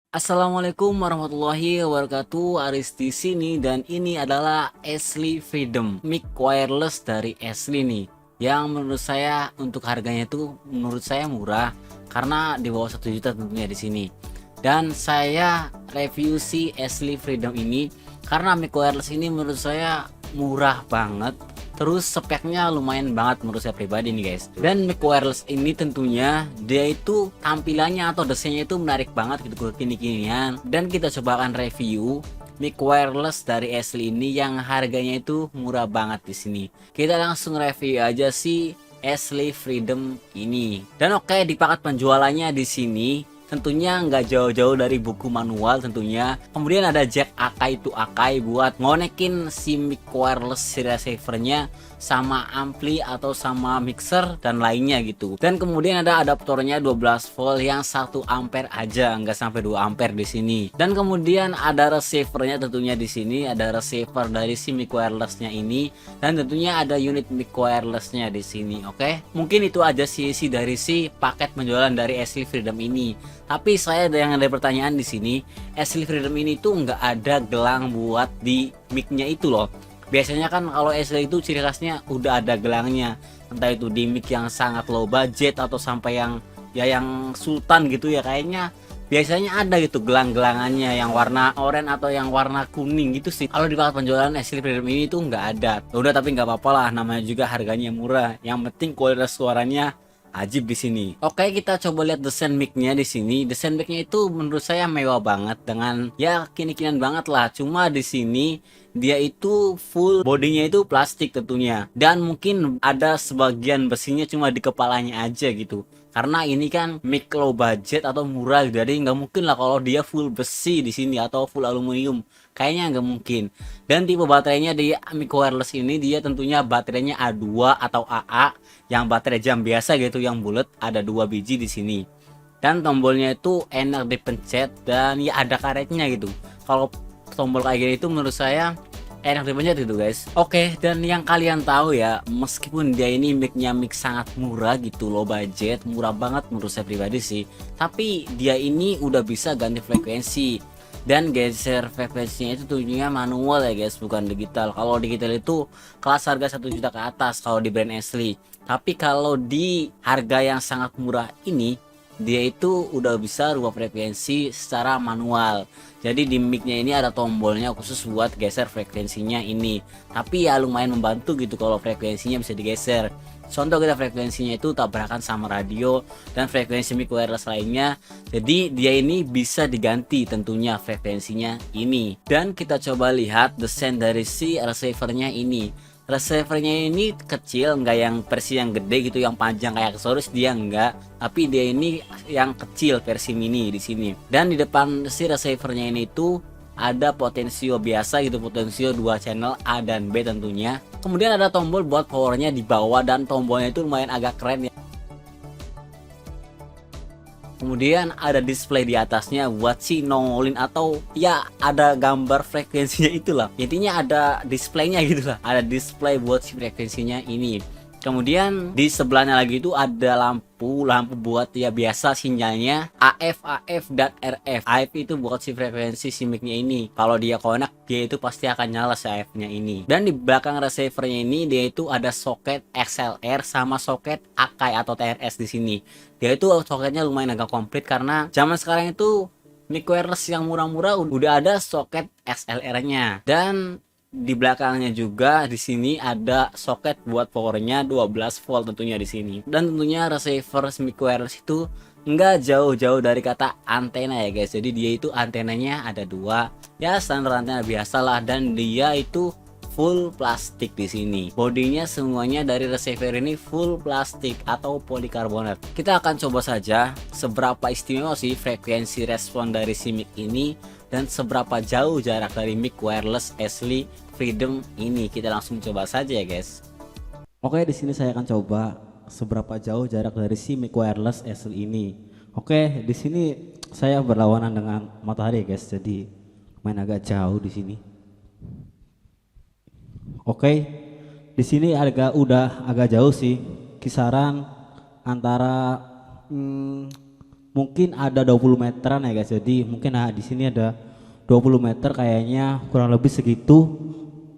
Assalamualaikum warahmatullahi wabarakatuh. Aris di sini dan ini adalah Ashley Freedom mic wireless dari Ashley nih. Yang menurut saya untuk harganya itu menurut saya murah karena di bawah 1 juta tentunya di sini. Dan saya review si Ashley Freedom ini karena mic wireless ini menurut saya murah banget. Terus speknya lumayan banget menurut saya pribadi nih guys. Dan mic wireless ini tentunya dia itu tampilannya atau desainnya itu menarik banget gitu kini-kinian. Dan kita coba akan review mic wireless dari Ashley ini yang harganya itu murah banget di sini. Kita langsung review aja sih Ashley Freedom ini. Dan oke, di paket penjualannya di sini tentunya nggak jauh-jauh dari buku manual tentunya. Kemudian ada jack Akai to Akai buat ngonekin si mic wireless si receivernya sama ampli atau sama mixer dan lainnya gitu. Dan kemudian ada adaptornya 12 volt yang 1 ampere aja, nggak sampai 2 ampere di sini. Dan kemudian ada receivernya tentunya di sini, ada receiver dari si mic wirelessnya ini dan tentunya ada unit mic wirelessnya di sini. Oke, mungkin itu aja sih dari si paket penjualan dari Ashley Freedom ini. Tapi saya ada pertanyaan di sini, Ashley Freedom ini tuh nggak ada gelang buat di mic-nya itu loh. Biasanya kan kalau Ashley itu ciri khasnya udah ada gelangnya, entah itu di mic yang sangat low budget atau sampai yang yang sultan gitu ya, kayaknya biasanya ada gitu gelang-gelangannya yang warna oranye atau yang warna kuning gitu sih. Kalau di paket penjualan Ashley Freedom ini tuh nggak ada. Udah, tapi nggak apa-apa lah, namanya juga harganya murah. Yang penting kualitas suaranya ajib di sini. Oke, kita coba lihat desain mic-nya di sini. Desain mic-nya itu menurut saya mewah banget dengan ya kini-kinian banget lah. Cuma di sini dia itu full bodinya itu plastik tentunya. Dan mungkin ada sebagian besinya cuma di kepalanya aja gitu. Karena ini kan mic low budget atau murah, jadi nggak mungkin lah kalau dia full besi di sini atau full aluminium. Kayaknya nggak mungkin. Dan tipe baterainya di mic wireless ini dia tentunya baterainya A2 atau AA, yang baterai jam biasa gitu yang bulat, ada 2 biji di sini. Dan tombolnya itu enak dipencet dan ya ada karetnya gitu. Kalau tombol kayak gini itu menurut saya enak dipencet gitu guys. Oke, dan yang kalian tahu ya, meskipun dia ini mic-nya mic sangat murah gitu, low budget, murah banget menurut saya pribadi sih, tapi dia ini udah bisa ganti frekuensi dan geser frekuensinya itu tentunya manual ya guys, bukan digital. Kalau digital itu kelas harga 1 juta ke atas kalau di brand Ashley. Tapi kalau di harga yang sangat murah ini, dia itu udah bisa rubah frekuensi secara manual. Jadi di mic-nya ini ada tombolnya khusus buat geser frekuensinya ini. Tapi ya lumayan membantu gitu kalau frekuensinya bisa digeser. Contoh kita frekuensinya itu tabrakan sama radio dan frekuensi mic wireless lainnya. Jadi dia ini bisa diganti tentunya frekuensinya ini. Dan kita coba lihat desain dari si receivernya ini. Receivernya ini kecil, nggak yang versi yang gede gitu, yang panjang kayak Exorus, dia enggak. Tapi dia ini yang kecil versi mini di sini. Dan di depan si receivernya ini tuh ada potensio biasa gitu, potensio 2 channel A dan B tentunya. Kemudian ada tombol buat powernya di bawah dan tombolnya itu lumayan agak keren ya. Kemudian ada display di atasnya buat si nongolin atau ya ada gambar frekuensinya itulah. Intinya ada displaynya gitu lah. Ada display buat si frekuensinya ini. Kemudian di sebelahnya lagi itu ada lampu buat ya biasa sinyalnya AF, AF dan RF. AF itu buat si frekuensi si mic-nya ini. Kalau dia connect, dia itu pasti akan nyala si AF-nya ini. Dan di belakang receivernya ini dia itu ada soket XLR sama soket Akai atau TRS di sini. Dia itu soketnya lumayan agak komplit karena zaman sekarang itu mic wireless yang murah-murah udah ada soket XLR-nya. Dan di belakangnya juga di sini ada soket buat powernya 12 volt tentunya di sini. Dan tentunya receiver mic wireless itu nggak jauh-jauh dari kata antena ya guys. Jadi dia itu antenanya ada 2, ya standar antena biasa lah, dan dia itu full plastik di sini. Bodinya semuanya dari receiver ini full plastik atau polikarbonat. Kita akan coba saja seberapa istimewa sih frekuensi respon dari si mic ini dan seberapa jauh jarak dari mic wireless Ashley Freedom ini. Kita langsung coba saja ya guys. Oke, di sini saya akan coba seberapa jauh jarak dari si mic wireless Ashley ini. Oke, di sini saya berlawanan dengan matahari ya guys, jadi main agak jauh di sini. Oke, di sini udah agak jauh sih, kisaran antara mungkin ada 20 meteran ya guys. Jadi mungkin di sini ada 20 meter kayaknya, kurang lebih segitu.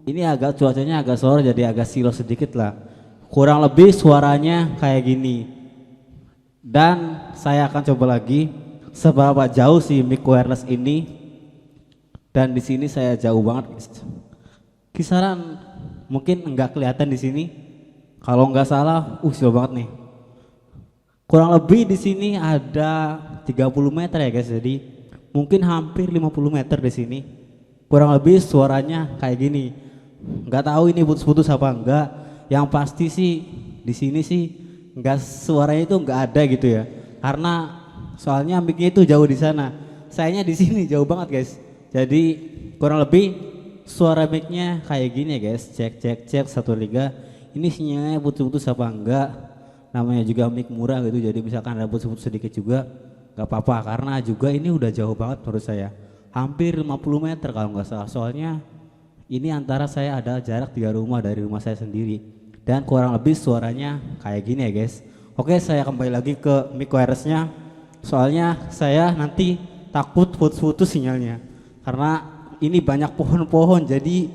Ini agak cuacanya agak sore jadi agak silau sedikit lah. Kurang lebih suaranya kayak gini. Dan saya akan coba lagi seberapa jauh sih mic wireless ini. Dan di sini saya jauh banget guys. Kisaran mungkin enggak kelihatan di sini. Kalau nggak salah, jauh banget nih. Kurang lebih di sini ada 30 meter ya guys. Jadi mungkin hampir 50 meter di sini. Kurang lebih suaranya kayak gini. Nggak tahu ini putus-putus apa enggak. Yang pasti sih di sini sih nggak, suaranya itu nggak ada gitu ya. Karena soalnya mic-nya itu jauh di sana. Sayanya di sini jauh banget guys. Jadi kurang lebih suara mic-nya kayak gini ya guys. Cek cek cek 1 2 3. Ini sinyalnya putus-putus apa enggak, namanya juga mic murah gitu, jadi misalkan ada putus-putus sedikit juga nggak apa-apa, karena juga ini udah jauh banget menurut saya, hampir 50 meter kalau nggak salah. Soalnya ini antara saya ada jarak 3 rumah dari rumah saya sendiri, dan kurang lebih suaranya kayak gini ya guys. Oke, saya kembali lagi ke mic wirelessnya, soalnya saya nanti takut putus-putus sinyalnya, karena ini banyak pohon-pohon, jadi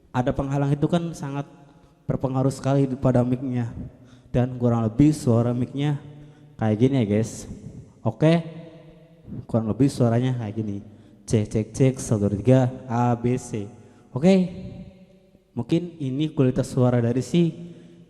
ada penghalang itu kan sangat berpengaruh sekali pada mic-nya. Dan kurang lebih suara mic-nya kayak gini ya guys. Oke, kurang lebih suaranya kayak gini. Cek cek cek 1 2 3 A B C. Oke, mungkin ini kualitas suara dari si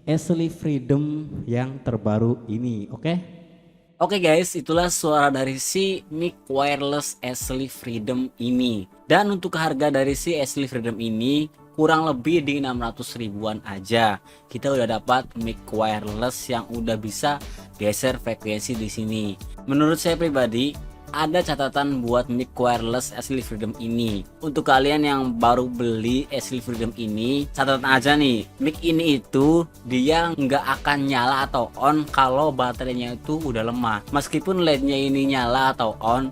Ashley Freedom yang terbaru ini. Oke guys, itulah suara dari si mic wireless Ashley Freedom ini. Dan untuk harga dari si Ashley Freedom ini kurang lebih di 600 ribuan aja. Kita udah dapat mic wireless yang udah bisa geser frekuensi di sini. Menurut saya pribadi, ada catatan buat mic wireless Ashley Freedom ini. Untuk kalian yang baru beli Ashley Freedom ini, catatan aja nih, mic ini itu dia nggak akan nyala atau on kalau baterainya itu udah lemah. Meskipun LED-nya ini nyala atau on,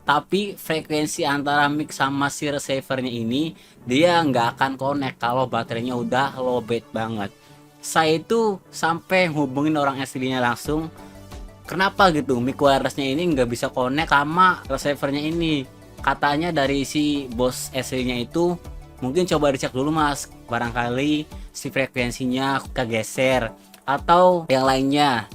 tapi frekuensi antara mic sama si receivernya ini dia nggak akan connect kalau baterainya udah lowbat banget. Saya itu sampai hubungin orang aslinya langsung, kenapa gitu mic wirelessnya ini nggak bisa connect sama receivernya ini. Katanya dari si bos aslinya itu, mungkin coba dicek dulu mas, barangkali si frekuensinya kegeser atau yang lainnya.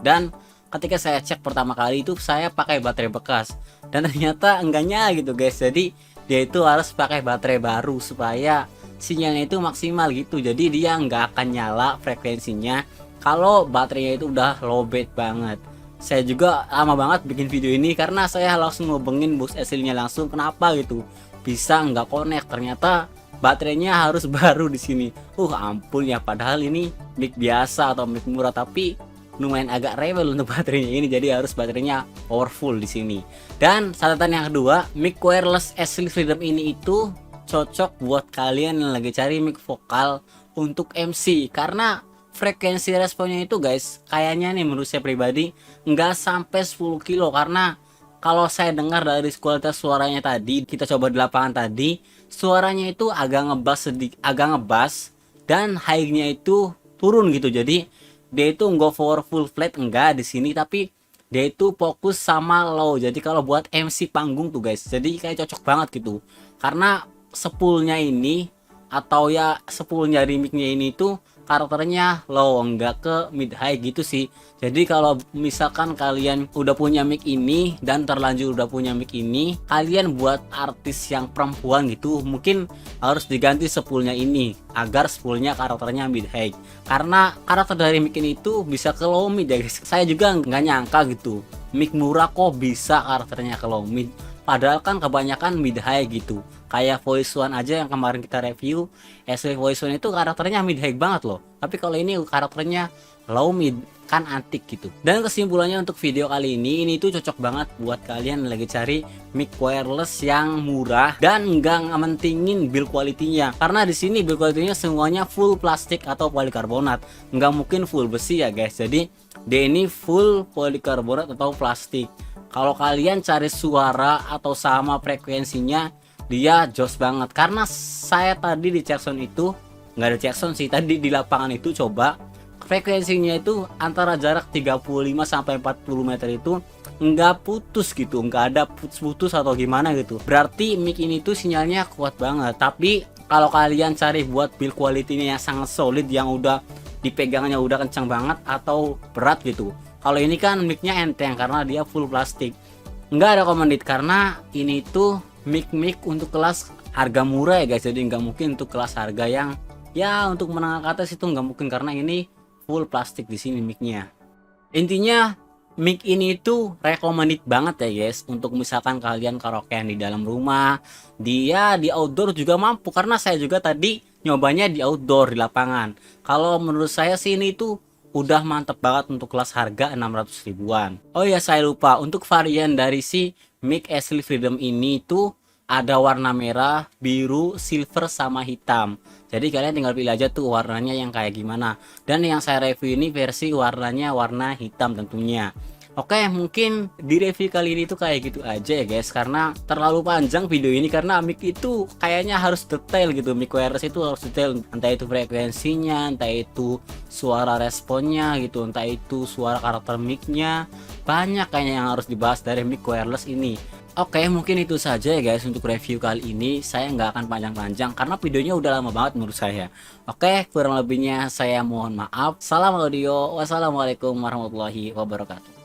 Dan ketika saya cek pertama kali itu saya pakai baterai bekas dan ternyata enggaknya gitu guys. Jadi dia itu harus pakai baterai baru supaya sinyalnya itu maksimal gitu. Jadi dia nggak akan nyala frekuensinya kalau baterainya itu udah lowbat banget. Saya juga lama banget bikin video ini karena saya langsung ngubungin bos aslinya langsung, kenapa gitu bisa nggak connect, ternyata baterainya harus baru di sini. Ampun ya, padahal ini mic biasa atau mic murah tapi lumayan agak rewel untuk baterainya ini, jadi harus baterainya powerful di sini. Dan catatan yang kedua, mic wireless Ashley Freedom ini itu cocok buat kalian yang lagi cari mic vokal untuk MC, karena frekuensi responnya itu guys, kayaknya nih menurut saya pribadi nggak sampai 10 kilo, karena kalau saya dengar dari kualitas suaranya tadi, kita coba di lapangan tadi, suaranya itu agak ngebass dan high-nya itu turun gitu. Jadi dia itu nggak full flat enggak di sini, tapi dia itu fokus sama low. Jadi kalau buat MC panggung tuh guys, jadi kayak cocok banget gitu. Karena spoolnya ini atau ya spool dari mic-nya ini tuh karakternya low, enggak ke mid high gitu sih. Jadi kalau misalkan kalian udah punya mic ini dan terlanjur udah punya mic ini, kalian buat artis yang perempuan gitu mungkin harus diganti spoolnya ini agar spoolnya karakternya mid high, karena karakter dari mic ini itu bisa ke low mid ya guys. Saya juga nggak nyangka gitu mic murah kok bisa karakternya ke low mid, padahal kan kebanyakan mid high gitu. Kayak Voice One aja yang kemarin kita review, Ashley Voice One itu karakternya mid high banget loh, tapi kalau ini karakternya low mid, kan antik gitu. Dan kesimpulannya untuk video kali ini tuh cocok banget buat kalian yang lagi cari mic wireless yang murah dan nggak mentingin build quality-nya, karena di sini build quality-nya semuanya full plastik atau polikarbonat, nggak mungkin full besi ya guys. Jadi dia ini full polikarbonat atau plastik. Kalau kalian cari suara atau sama frekuensinya, dia jos banget. Karena saya tadi di Jackson itu, nggak ada Jackson sih, tadi di lapangan itu coba frekuensinya itu antara jarak 35 sampai 40 meter itu nggak putus gitu, nggak ada putus-putus atau gimana gitu. Berarti mic ini tuh sinyalnya kuat banget. Tapi kalau kalian cari buat build quality-nya yang sangat solid, yang udah dipegangnya udah kencang banget atau berat gitu, kalau ini kan mic-nya enteng karena dia full plastik, nggak ada recommended karena ini tuh mic untuk kelas harga murah ya guys. Jadi nggak mungkin untuk kelas harga yang ya untuk menengah ke atas itu nggak mungkin, karena ini full plastik di sini mic-nya. Intinya mic ini tuh recommended banget ya guys untuk misalkan kalian karaokean di dalam rumah, dia di outdoor juga mampu, karena saya juga tadi nyobanya di outdoor di lapangan. Kalau menurut saya sih ini tuh udah mantep banget untuk kelas harga 600 ribuan. Oh ya, saya lupa, untuk varian dari si mic Ashley Freedom ini tuh ada warna merah, biru, silver, sama hitam. Jadi kalian tinggal pilih aja tuh warnanya yang kayak gimana. Dan yang saya review ini versi warnanya warna hitam tentunya. Oke, mungkin di review kali ini tuh kayak gitu aja ya guys, karena terlalu panjang video ini, karena mic itu kayaknya harus detail gitu. Mic wireless itu harus detail, entah itu frekuensinya, entah itu suara responnya gitu, entah itu suara karakter micnya. Banyak kayaknya yang harus dibahas dari mic wireless ini. Oke, mungkin itu saja ya guys untuk review kali ini. Saya nggak akan panjang-panjang karena videonya udah lama banget menurut saya. Oke, kurang lebihnya saya mohon maaf. Salam audio. Wassalamualaikum warahmatullahi wabarakatuh.